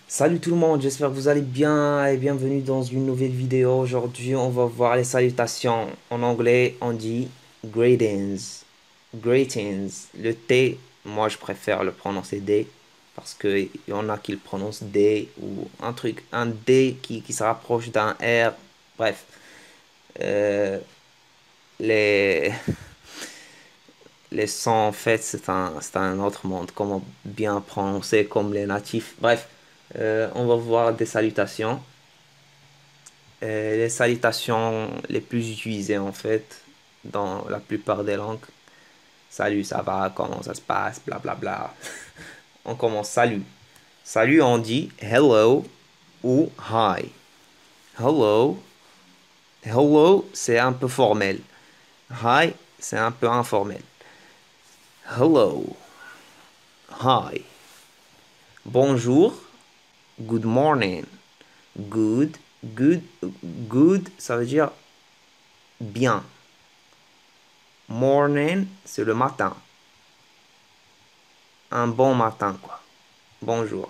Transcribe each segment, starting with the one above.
Salut tout le monde, j'espère que vous allez bien et bienvenue dans une nouvelle vidéo. Aujourd'hui, on va voir les salutations. En anglais, on dit greetings. Greetings. Le T, moi je préfère le prononcer D parce qu'il y en a qui le prononcent D ou un truc, un D qui se rapproche d'un R. Bref, euh, les, les sons en fait, c'est un autre monde. Comment bien prononcer comme les natifs. Bref, on va voir des salutations. Les salutations les plus utilisées en fait dans la plupart des langues. Salut, ça va, comment ça se passe, blablabla. On commence salut. Salut, on dit hello ou hi. Hello, hello, c'est un peu formel. Hi, c'est un peu informel. Hello, hi. Bonjour, good morning. Good, good, good, ça veut dire bien. Morning, c'est le matin. Un bon matin, quoi. Bonjour.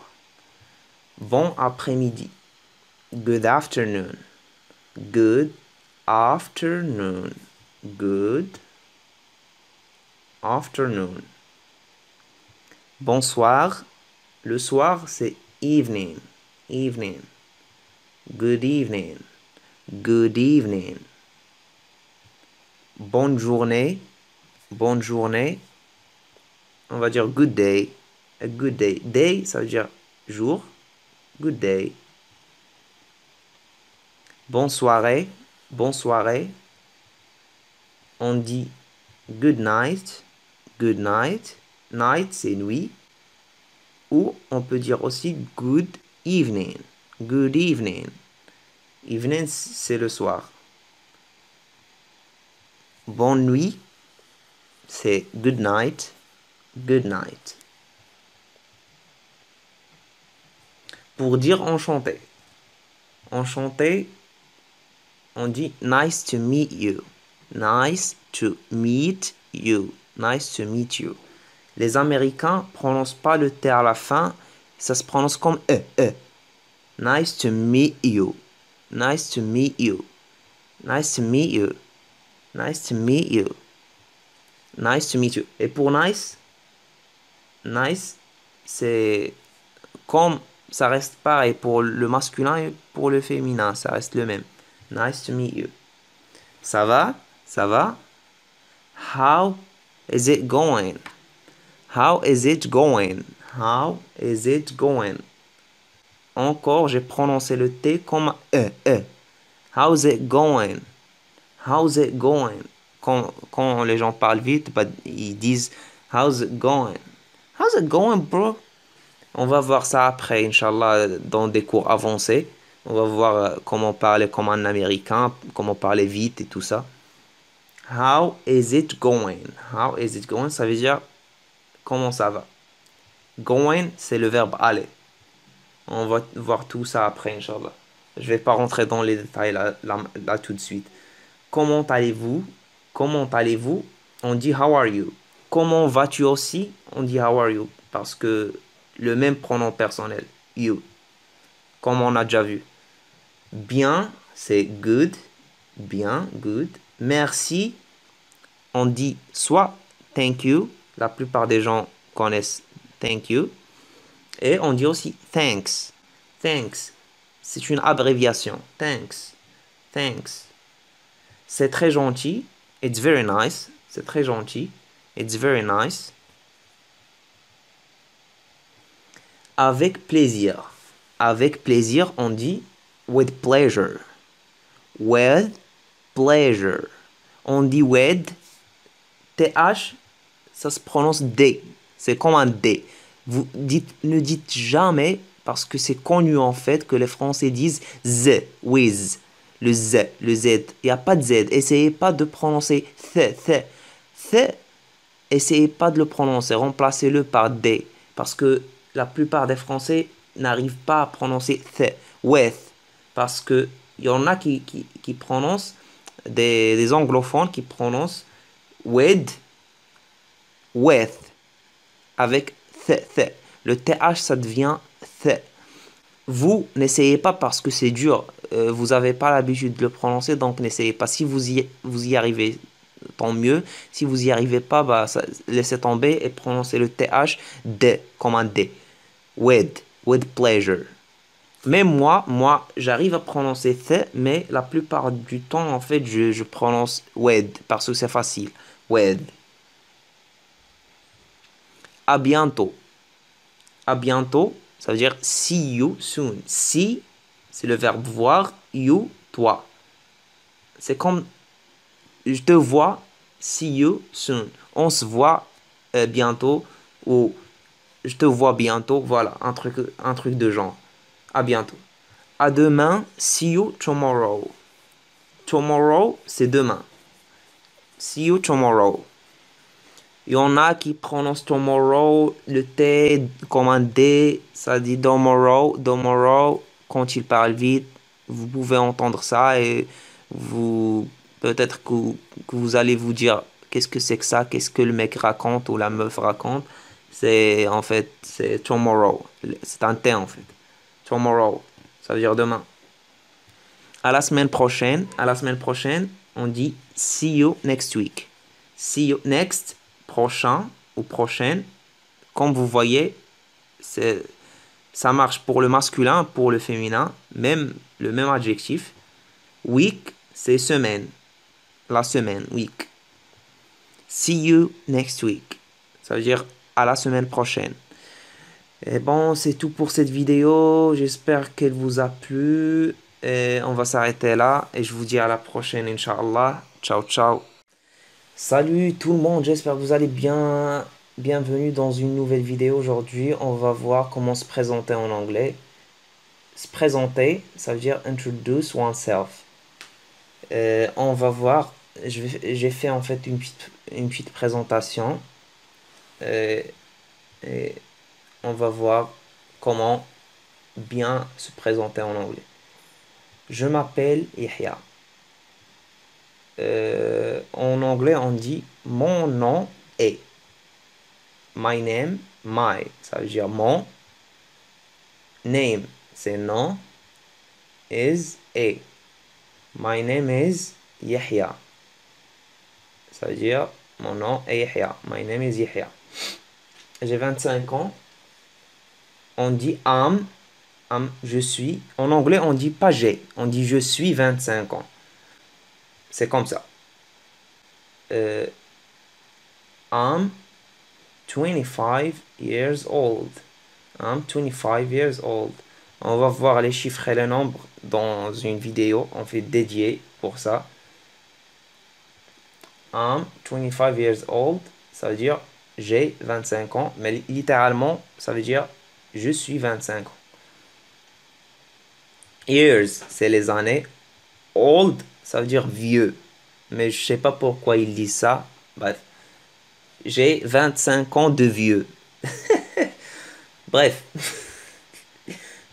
Bon après-midi. Good afternoon. Good afternoon. Good afternoon. Bonsoir. Le soir, c'est evening. Evening. Good evening. Good evening. Bonne journée. Bonne journée. On va dire good day. A good day. Day, ça veut dire jour. Good day. Bonne soirée. Bonne soirée. On dit good night. Good night. Night, c'est nuit. Ou on peut dire aussi good evening. Good evening. Evening, c'est le soir. Bonne nuit, c'est good night. Good night. Pour dire enchanté. Enchanté, on dit nice to meet you. Nice to meet you. Nice to meet you. Les Américains prononcent pas le T à la fin. Ça se prononce comme E, E. Nice to meet you. Nice to meet you. Nice to meet you. Nice to meet you. Nice to meet you. Et pour nice, nice, c'est comme ça reste pareil pour le masculin et pour le féminin. Ça reste le même. Nice to meet you. Ça va? Ça va? How is it going? How is it going? How is it going? Encore, j'ai prononcé le T comme E, E. How's it going? How's it going? Quand les gens parlent vite, bah, ils disent How's it going? How's it going, bro? On va voir ça après, Inch'Allah, dans des cours avancés. On va voir comment parler comme un Américain, comment parler vite et tout ça. How is it going? How is it going? Ça veut dire comment ça va. Going, c'est le verbe aller. On va voir tout ça après, Inch'Allah. Je vais pas rentrer dans les détails là tout de suite. Comment allez-vous? Comment allez-vous? On dit how are you? Comment vas-tu aussi? On dit how are you? Parce que le même pronom personnel, you, comme on a déjà vu. Bien, c'est good. Bien, good. Merci, on dit soit thank you. La plupart des gens connaissent thank you. Et on dit aussi thanks. Thanks. C'est une abréviation. Thanks. Thanks. C'est très gentil. It's very nice. C'est très gentil. It's very nice. Avec plaisir. Avec plaisir, on dit with pleasure. With pleasure. On dit with. TH, ça se prononce D. C'est comme un D. Ne dites jamais, parce que c'est connu en fait, que les Français disent Z, with. Le Z, le Z. Il n'y a pas de Z. Essayez pas de prononcer th. Th, essayez pas de le prononcer. Remplacez-le par D. Parce que la plupart des Français n'arrivent pas à prononcer th, with. Parce que il y en a qui prononcent, des anglophones qui prononcent with, with, avec th. Le th, ça devient th. Vous, n'essayez pas parce que c'est dur. Vous n'avez pas l'habitude de le prononcer, donc n'essayez pas. Si vous y arrivez, tant mieux. Si vous y arrivez pas, bah, laissez tomber et prononcez le TH de, comme un D. With pleasure. Mais moi, j'arrive à prononcer th, mais la plupart du temps, en fait, je prononce with parce que c'est facile. With. À bientôt. À bientôt, ça veut dire see you soon. See, c'est le verbe voir. You, toi. C'est comme je te vois, see you soon. On se voit bientôt ou je te vois bientôt. Voilà, un truc de genre. À bientôt. À demain, see you tomorrow. Tomorrow, c'est demain. See you tomorrow. Il y en a qui prononcent tomorrow, le T comme un D, ça dit tomorrow, tomorrow. Quand ils parlent vite, vous pouvez entendre ça et vous peut-être que vous allez vous dire qu'est-ce que c'est que ça, qu'est-ce que le mec raconte ou la meuf raconte. C'est en fait, c'est tomorrow. C'est un T en fait. Tomorrow, ça veut dire demain. À la semaine prochaine, on dit see you next week. See you next, prochain ou prochaine. Comme vous voyez, ça marche pour le masculin, pour le féminin, même le même adjectif. Week, c'est semaine. La semaine, week. See you next week. Ça veut dire à la semaine prochaine. Et bon, c'est tout pour cette vidéo. J'espère qu'elle vous a plu. Et on va s'arrêter là. Et je vous dis à la prochaine, Inch'Allah. Ciao, ciao. Salut tout le monde, j'espère que vous allez bien. Bienvenue dans une nouvelle vidéo. Aujourd'hui, on va voir comment se présenter en anglais. Se présenter, ça veut dire introduce oneself. On va voir, j'ai fait en fait une petite présentation. Euh, et on va voir comment bien se présenter en anglais. Je m'appelle Yahya. En anglais, on dit mon nom est. My name, my, ça veut dire mon. Name, c'est nom. Is, est. My name is Yahya. Ça veut dire mon nom est Yahya. My name is Yahya. J'ai 25 ans. On dit am, je suis. En anglais, on dit pas j'ai. On dit je suis 25 ans. C'est comme ça. I'm 25 years old. I'm 25 years old. On va voir les chiffres et les nombres dans une vidéo. On fait dédié pour ça. I'm 25 years old. Ça veut dire j'ai 25 ans. Mais littéralement, ça veut dire je suis 25 ans. Years, c'est les années. Old, ça veut dire vieux. Mais je sais pas pourquoi ils disent ça. Bref. J'ai 25 ans de vieux. Bref.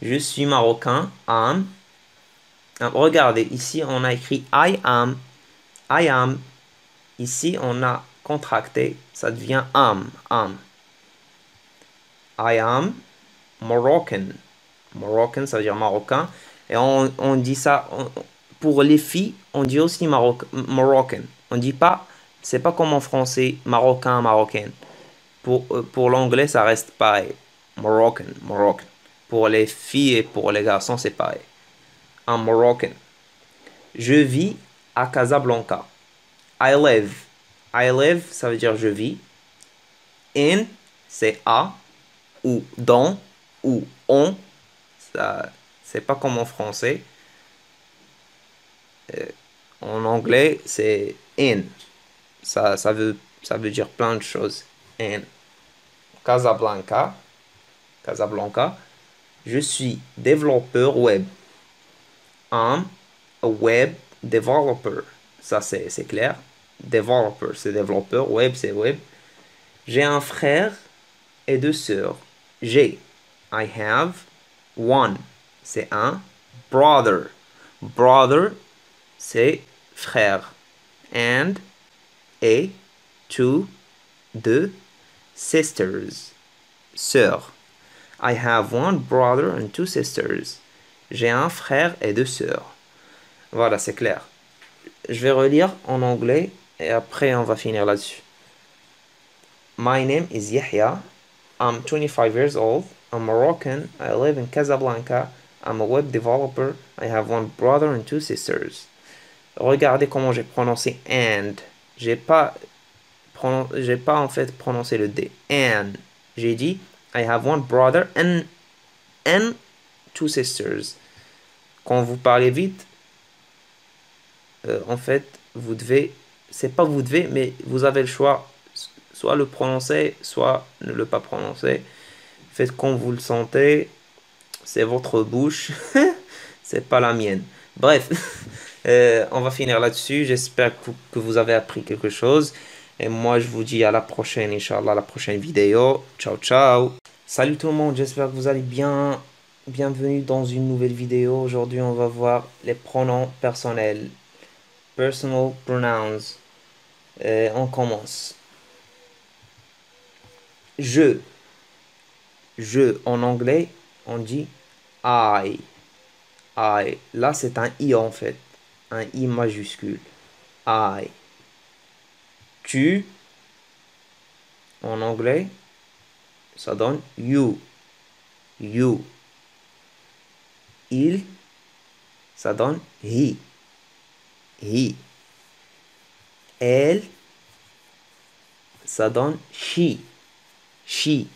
Je suis marocain. Am. Regardez, ici on a écrit I am. I am. Ici on a contracté. Ça devient am. Am. I am Moroccan. Moroccan, ça veut dire marocain. Et on dit ça. Pour les filles, on dit aussi Moroccan. On dit pas. C'est pas comme en français, marocain, marocaine. Pour l'anglais, ça reste pareil. Moroccan, Moroccan. Pour les filles et pour les garçons, c'est pareil. Un Moroccan. Je vis à Casablanca. I live. I live, ça veut dire je vis. In, c'est à, ou dans, ou on. Ça, c'est pas comme en français. En anglais, c'est in. Ça veut dire plein de choses. In. Casablanca. Casablanca. Je suis développeur web. I'm a web developer. Ça, c'est clair. Developer, c'est développeur. Web, c'est web. J'ai un frère et deux sœurs. J'ai. I have. One, c'est un. Brother. Brother, c'est frère. And. Et. Two. Deux. Sisters. Sœurs. I have one brother and two sisters. J'ai un frère et deux sœurs. Voilà, c'est clair. Je vais relire en anglais et après on va finir là-dessus. My name is Yahya. I'm 25 years old. I'm Moroccan. I live in Casablanca. I'm a web developer. I have one brother and two sisters. Regardez comment j'ai prononcé and. J'ai pas en fait prononcé le D. And. J'ai dit I have one brother and two sisters. Quand vous parlez vite, en fait, vous devez, c'est pas vous devez, mais vous avez le choix, soit le prononcer, soit ne le pas prononcer. Faites comme vous le sentez, c'est votre bouche, c'est pas la mienne. Bref, on va finir là-dessus. J'espère que vous avez appris quelque chose. Et moi, je vous dis à la prochaine, Inch'Allah, à la prochaine vidéo. Ciao, ciao. Salut tout le monde, j'espère que vous allez bien. Bienvenue dans une nouvelle vidéo. Aujourd'hui, on va voir les pronoms personnels. Personal pronouns. On commence. Je. Je, en anglais, on dit I. I. Là, c'est un I en fait. Un I majuscule. I. Tu. En anglais, ça donne you. You. Il. Ça donne he. He. Elle. Ça donne she. She.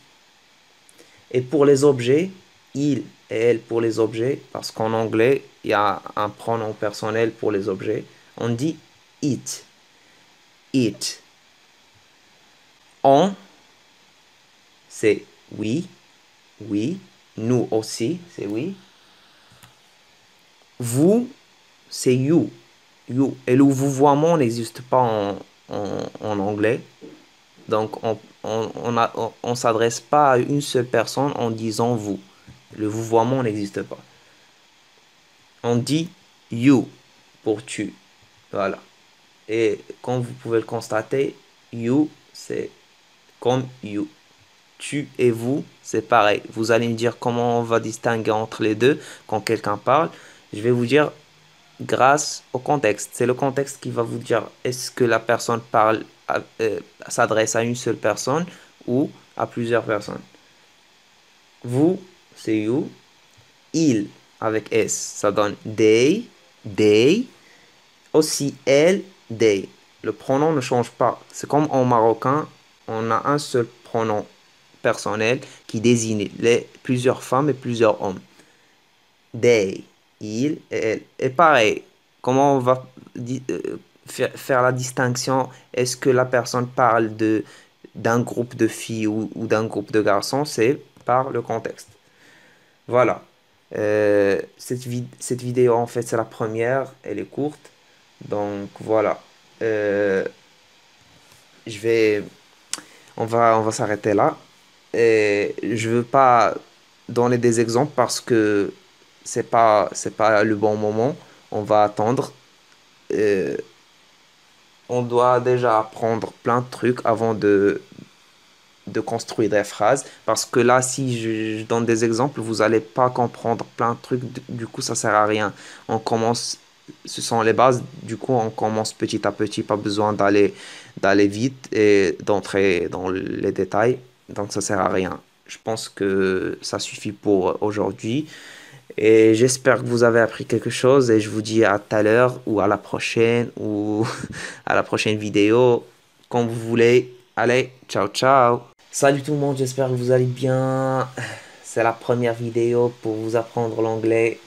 Et pour les objets, il et elle pour les objets, parce qu'en anglais, il y a un pronom personnel pour les objets. On dit it. It. On, c'est oui. Oui. Nous aussi, c'est oui. Vous, c'est you. You. Et le vouvoiement n'existe pas en anglais. Donc, on s'adresse pas à une seule personne en disant vous. Le vouvoiement n'existe pas. On dit you pour tu. Voilà. Et comme vous pouvez le constater, you, c'est comme you. Tu et vous, c'est pareil. Vous allez me dire comment on va distinguer entre les deux quand quelqu'un parle. Je vais vous dire grâce au contexte. C'est le contexte qui va vous dire est-ce que la personne parle, s'adresse à une seule personne ou à plusieurs personnes. Vous, c'est you. Il, avec S, ça donne they, they. Aussi elle, they. Le pronom ne change pas. C'est comme en marocain, on a un seul pronom personnel qui désigne plusieurs femmes et plusieurs hommes. They, il et elle. Et pareil, comment on va faire la distinction? Est-ce que la personne parle d'un groupe de filles ou d'un groupe de garçons? C'est par le contexte. Voilà. Cette vidéo, en fait, c'est la première. Elle est courte. Donc, voilà. Je vais... on va s'arrêter là. Et je veux pas donner des exemples parce que c'est pas le bon moment. On va attendre. Euh, on doit déjà apprendre plein de trucs avant de construire des phrases. Parce que là, si je donne des exemples, vous allez pas comprendre plein de trucs. Du coup, ça sert à rien. On commence, ce sont les bases. Du coup, on commence petit à petit. Pas besoin d'aller vite et d'entrer dans les détails. Donc, ça sert à rien. Je pense que ça suffit pour aujourd'hui. Et j'espère que vous avez appris quelque chose. Et je vous dis à tout à l'heure ou à la prochaine ou à la prochaine vidéo. Quand vous voulez. Allez, ciao, ciao. Salut tout le monde, j'espère que vous allez bien. C'est la première vidéo pour vous apprendre l'anglais.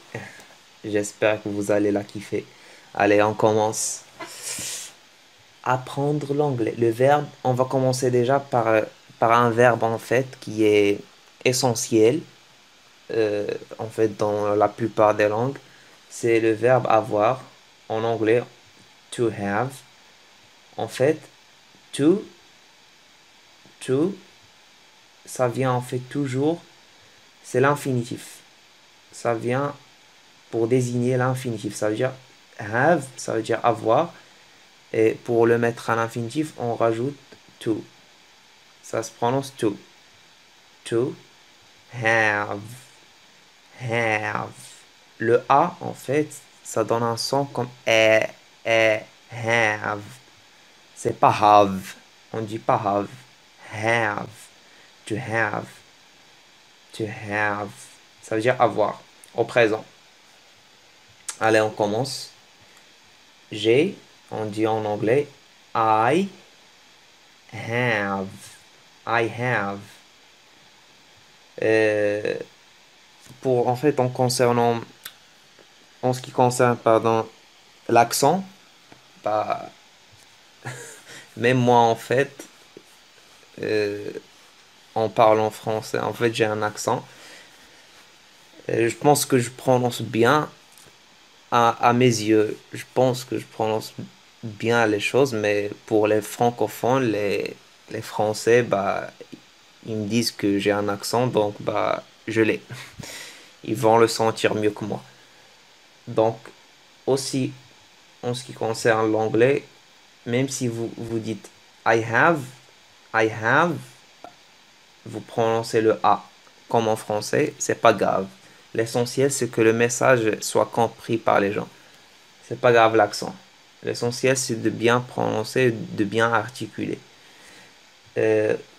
J'espère que vous allez la kiffer. Allez, on commence. Apprendre l'anglais. Le verbe, on va commencer déjà par un verbe en fait qui est essentiel en fait dans la plupart des langues. C'est le verbe avoir. En anglais, to have. En fait, to, ça vient en fait toujours, c'est l'infinitif. Ça vient pour désigner l'infinitif. Ça veut dire have, ça veut dire avoir. Et pour le mettre à l'infinitif, on rajoute to. Ça se prononce to. To have, have. Le A, en fait, ça donne un son comme have. C'est pas have. On dit pas have. Have. To have. To have. Ça veut dire avoir. Au présent. Allez, on commence. J'ai, on dit en anglais, I have. I have. Euh, en fait, en ce qui concerne, pardon, l'accent, bah, même moi, en fait, euh, en parlant français, en fait, j'ai un accent. Je pense que je prononce bien à mes yeux. Je pense que je prononce bien les choses, mais pour les francophones, les Français, bah, ils me disent que j'ai un accent, donc bah, je l'ai. Ils vont le sentir mieux que moi. Donc, aussi, en ce qui concerne l'anglais, même si vous dites I have, vous prononcez le A comme en français, c'est pas grave. L'essentiel, c'est que le message soit compris par les gens. C'est pas grave l'accent. L'essentiel, c'est de bien prononcer, de bien articuler.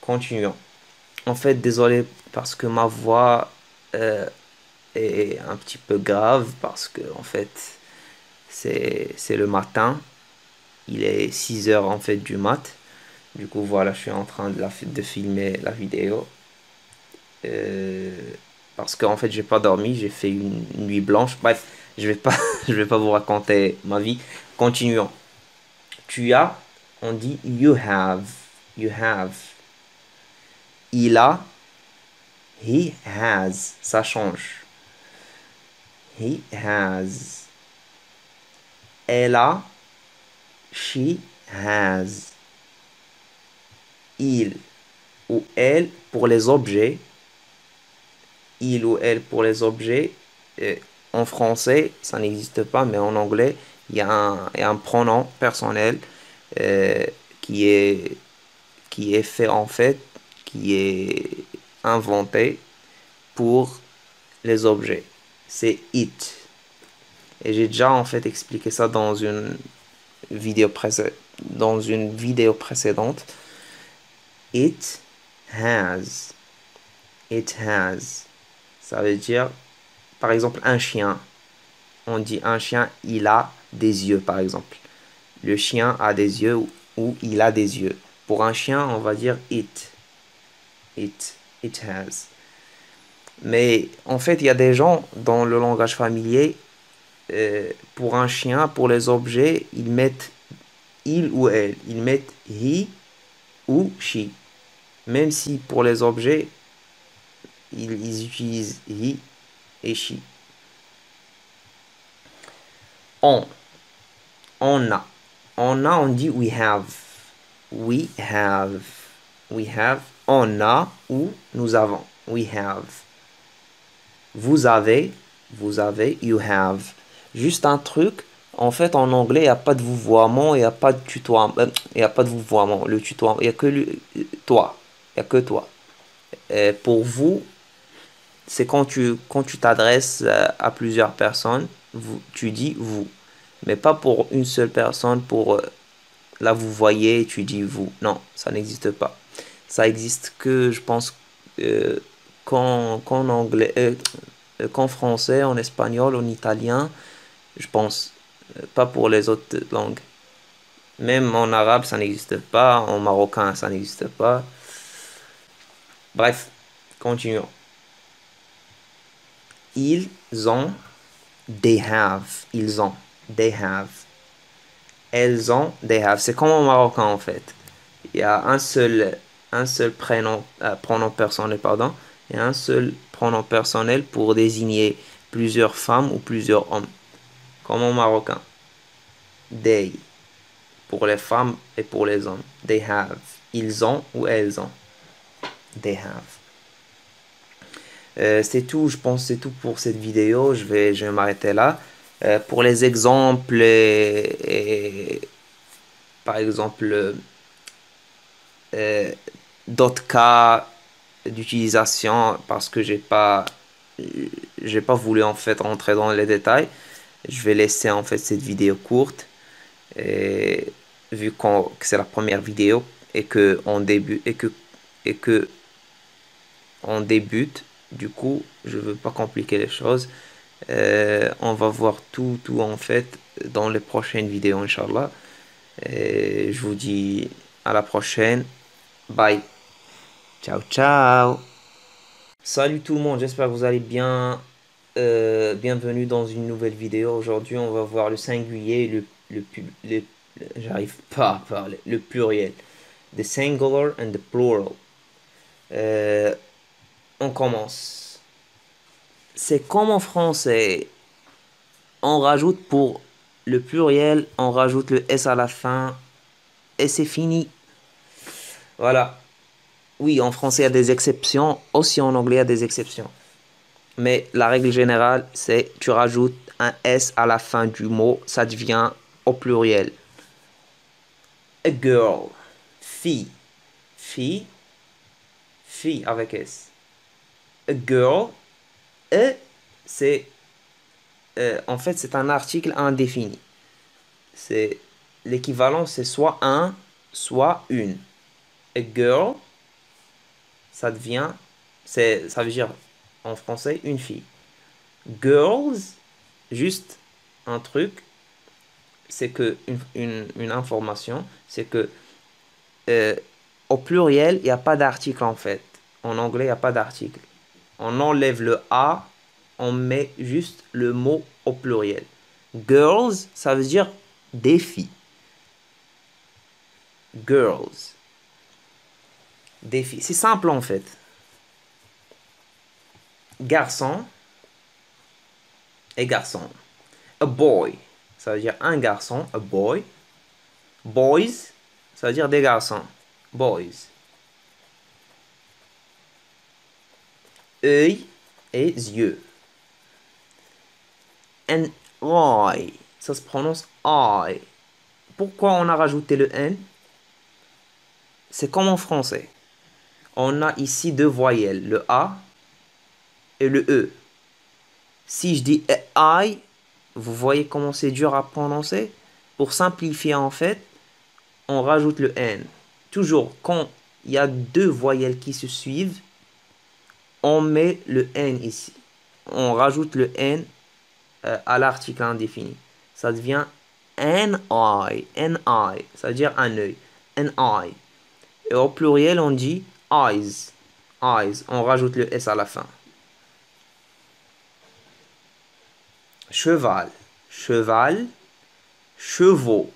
Continuons. En fait, désolé parce que ma voix est un petit peu grave parce que en fait, c'est le matin. Il est 6 heures en fait du mat. Du coup, voilà, je suis en train de filmer la vidéo. Euh, Parce qu'en fait, j'ai pas dormi, j'ai fait une nuit blanche. Bref, je vais pas, je vais pas vous raconter ma vie. Continuons. Tu as, on dit you have. You have. Il a, he has. Ça change. He has. Elle a, she has. Il ou elle pour les objets. Il ou elle pour les objets. euh, En français, ça n'existe pas, mais en anglais, il y a un pronom personnel euh, qui est, qui est fait en fait, qui est inventé pour les objets. C'est it. Et j'ai déjà en fait expliqué ça dans une vidéo précédente. It has. It has. Ça veut dire, par exemple, un chien. On dit un chien, il a des yeux, par exemple. Le chien a des yeux ou il a des yeux. Pour un chien, on va dire it. It has. Mais en fait, il y a des gens dans le langage familier, pour un chien, pour les objets, ils mettent il ou elle. Ils mettent he ou she. Même si pour les objets, ils utilisent he et she. On. On a. On dit we have. We have. We have. On a ou nous avons. We have. Vous avez. Vous avez. You have. Juste un truc. En fait, en anglais, il n'y a pas de vouvoiement, il n'y a pas de tutoiement. Il n'y a pas de vouvoiement. Le tutoiement, il n'y a que toi. Il n'y a que toi. Pour vous, c'est quand tu t'adresses à plusieurs personnes, tu dis vous. Mais pas pour une seule personne, pour là vous voyez, tu dis vous. Non, ça n'existe pas. Ça existe que, je pense, euh, qu'en anglais, qu'en français, en espagnol, en italien, je pense. Pas pour les autres langues. Même en arabe, ça n'existe pas. En marocain, ça n'existe pas. Bref, continuons. Ils ont, they have. Ils ont, they have. Elles ont, they have. C'est comme en marocain en fait. Il y a un seul pronom personnel, pardon, et un seul pronom personnel pour désigner plusieurs femmes ou plusieurs hommes. Comme en marocain. They, pour les femmes et pour les hommes. They have. Ils ont ou elles ont. They have. C'est tout, je pense que c'est tout pour cette vidéo. Je vais m'arrêter là. Pour les exemples par exemple d'autres cas, d'utilisation parce que j'ai pas voulu en fait rentrer dans les détails. Je vais laisser en fait cette vidéo courte et vu que c'est la première vidéo et que on débute, du coup, je veux pas compliquer les choses. On va voir tout en fait dans les prochaines vidéos, Inch'Allah. Et je vous dis à la prochaine. Bye. Ciao, ciao. Salut tout le monde, j'espère que vous allez bien. Bienvenue dans une nouvelle vidéo. Aujourd'hui, on va voir le singulier et j'arrive pas à parler, le pluriel. The singular and the plural. Euh, on commence. C'est comme en français. On rajoute pour le pluriel, on rajoute le S à la fin et c'est fini. Voilà. Oui, en français, il y a des exceptions. Aussi en anglais, il y a des exceptions. Mais la règle générale, c'est tu rajoutes un S à la fin du mot, ça devient au pluriel. A girl. Fille. Fille. Fille avec S. A girl. E, c'est... en fait, c'est un article indéfini. C'est l'équivalent, c'est soit un, soit une. A girl, ça devient, ça veut dire en français une fille. Girls, juste un truc, c'est que une information, c'est que euh, au pluriel, il n'y a pas d'article en fait. En anglais, il n'y a pas d'article. On enlève le A, on met juste le mot au pluriel. Girls, ça veut dire des filles. Girls. Des filles. C'est simple en fait. Garçon et garçon. A boy, ça veut dire un garçon. A boy. Boys, ça veut dire des garçons. Boys. Œil et yeux. An eye, ça se prononce eye. Pourquoi on a rajouté le N? C'est comme en français. On a ici deux voyelles, le A et le E. Si je dis I, vous voyez comment c'est dur à prononcer? Pour simplifier en fait, on rajoute le N. Toujours quand il y a deux voyelles qui se suivent, on met le N ici. On rajoute le N à l'article indéfini. Ça devient an eye. An eye. Ça veut dire un œil. An eye. Et au pluriel, on dit eyes. Eyes. On rajoute le S à la fin. Cheval. Cheval. Chevaux.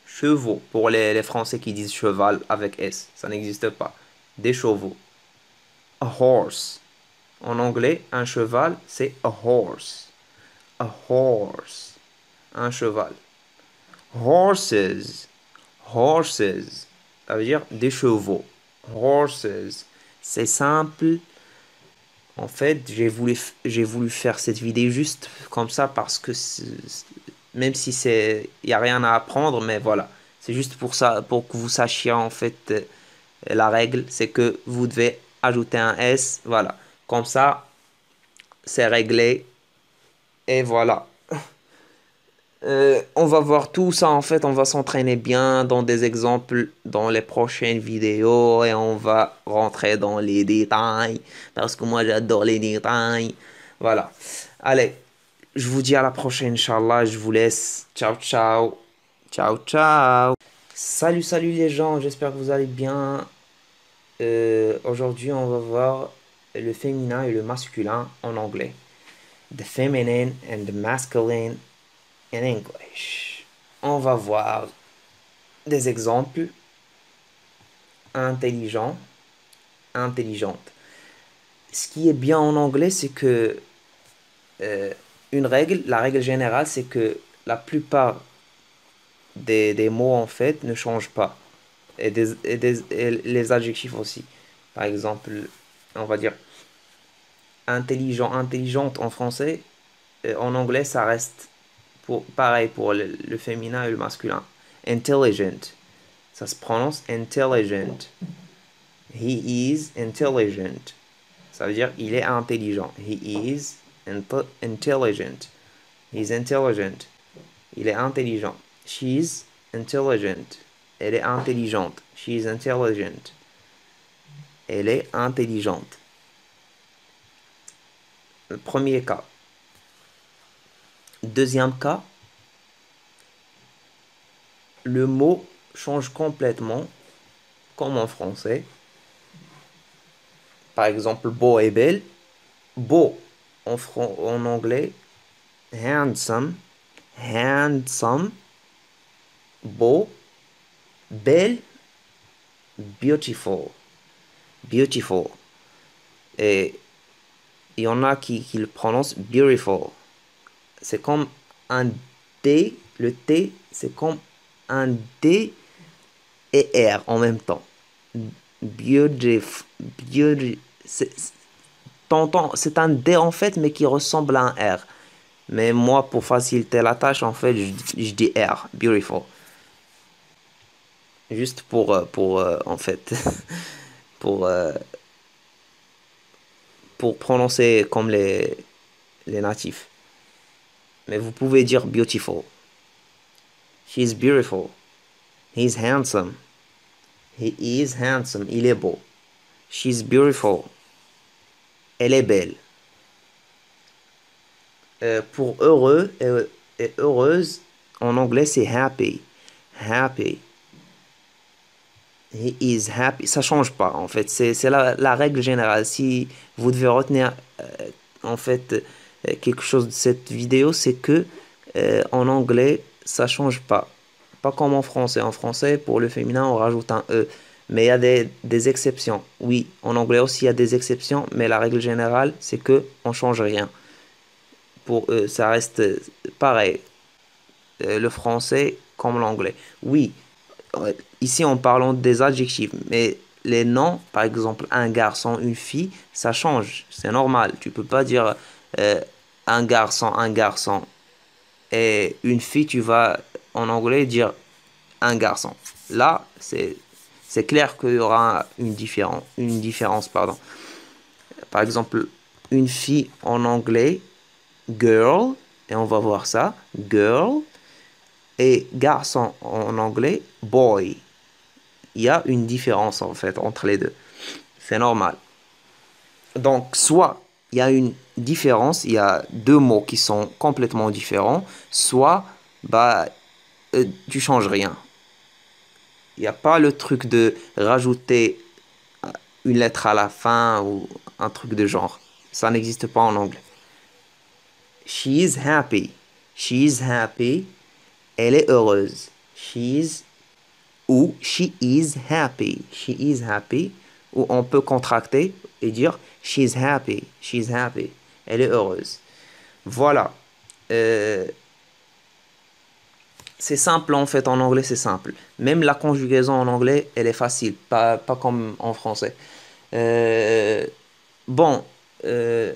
Chevaux. Pour les Français qui disent cheval avec S. Ça n'existe pas. Des chevaux. A horse. En anglais, un cheval, c'est a horse. A horse. Un cheval. Horses. Horses. Ça veut dire des chevaux. Horses. C'est simple. En fait, j'ai voulu faire cette vidéo juste comme ça parce que même si il y a rien à apprendre, mais voilà. C'est juste pour ça, pour que vous sachiez en fait la règle, c'est que vous devez ajouter un S, voilà. Comme ça, c'est réglé et voilà. On va voir tout ça en fait, on va s'entraîner bien dans des exemples dans les prochaines vidéos et on va rentrer dans les détails parce que moi j'adore les détails. Voilà. Allez, je vous dis à la prochaine, Inch'Allah, je vous laisse. Ciao, ciao. Ciao, ciao. Salut les gens, j'espère que vous allez bien. Aujourd'hui, on va voir le féminin et le masculin en anglais. The feminine and the masculine in English. On va voir des exemples intelligents, intelligentes. Ce qui est bien en anglais, c'est que la règle générale, c'est que la plupart des mots en fait ne changent pas. Et les adjectifs aussi. Par exemple, on va dire intelligent, intelligente en français. En anglais, ça reste pareil pour le féminin et le masculin. Intelligent. Ça se prononce intelligent. He is intelligent. Ça veut dire il est intelligent. He is intelligent. He's intelligent. Il est intelligent. She's intelligent. Elle est intelligente. She's intelligent. Elle est intelligente. Le premier cas. Deuxième cas, le mot change complètement, comme en français. Par exemple, beau et belle. Beau en anglais, handsome, handsome. Beau, belle, beautiful, beautiful. Et il y en a qui le prononcent beautiful. C'est comme un D, le T, c'est comme un D et R en même temps. Beautiful, c'est un D en fait, mais qui ressemble à un R. Mais moi, pour faciliter la tâche, en fait, je dis R, beautiful. Juste en fait, pour, euh, pour prononcer comme les natifs. Mais vous pouvez dire beautiful. She's beautiful. He's handsome. He is handsome. Il est beau. She's beautiful. Elle est belle. Pour heureux et heureuse, en anglais, c'est happy. Happy. He is happy. Ça change pas, en fait. C'est la règle générale. Si vous devez retenir, en fait, quelque chose de cette vidéo, c'est que en anglais, ça change pas. Pas comme en français. En français, pour le féminin, on rajoute un E. Mais il y a des exceptions. Oui, en anglais aussi, il y a des exceptions, mais la règle générale, c'est que on change rien. Pour eux, ça reste pareil. Le français comme l'anglais. Oui, ici en parlant des adjectifs, mais les noms, par exemple, un garçon, une fille, ça change. C'est normal. Tu peux pas dire euh, un garçon. Et une fille, tu vas en anglais dire un garçon. Là, c'est clair qu'il y aura une différence, pardon. Par exemple, une fille en anglais, girl, et on va voir ça, girl, et garçon en anglais, boy. Il y a une différence en fait entre les deux. C'est normal. Donc, soit il y a une différence, il y a deux mots qui sont complètement différents, soit bah, tu changes rien. Il n'y a pas le truc de rajouter une lettre à la fin ou un truc de genre. Ça n'existe pas en anglais. She is happy. She is happy. Elle est heureuse. She is happy. She is happy. Ou on peut contracter et dire she's happy. She's happy. Elle est heureuse. Voilà. Euh, c'est simple en fait en anglais, c'est simple. Même la conjugaison en anglais, elle est facile, pas comme en français. Euh, bon, euh,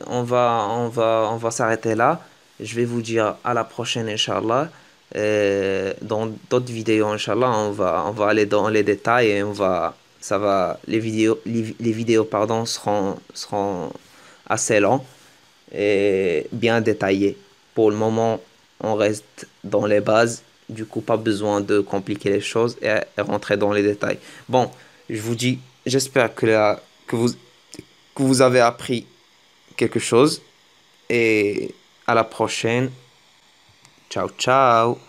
on va s'arrêter là. Je vais vous dire à la prochaine, Inch'Allah. Dans d'autres vidéos, Inch'Allah, on va aller dans les détails et les vidéos, pardon, seront assez longues et bien détaillées. Pour le moment, on reste dans les bases. Du coup, pas besoin de compliquer les choses et rentrer dans les détails. Bon, je vous dis, j'espère que vous avez appris quelque chose et à la prochaine. Ciao, ciao.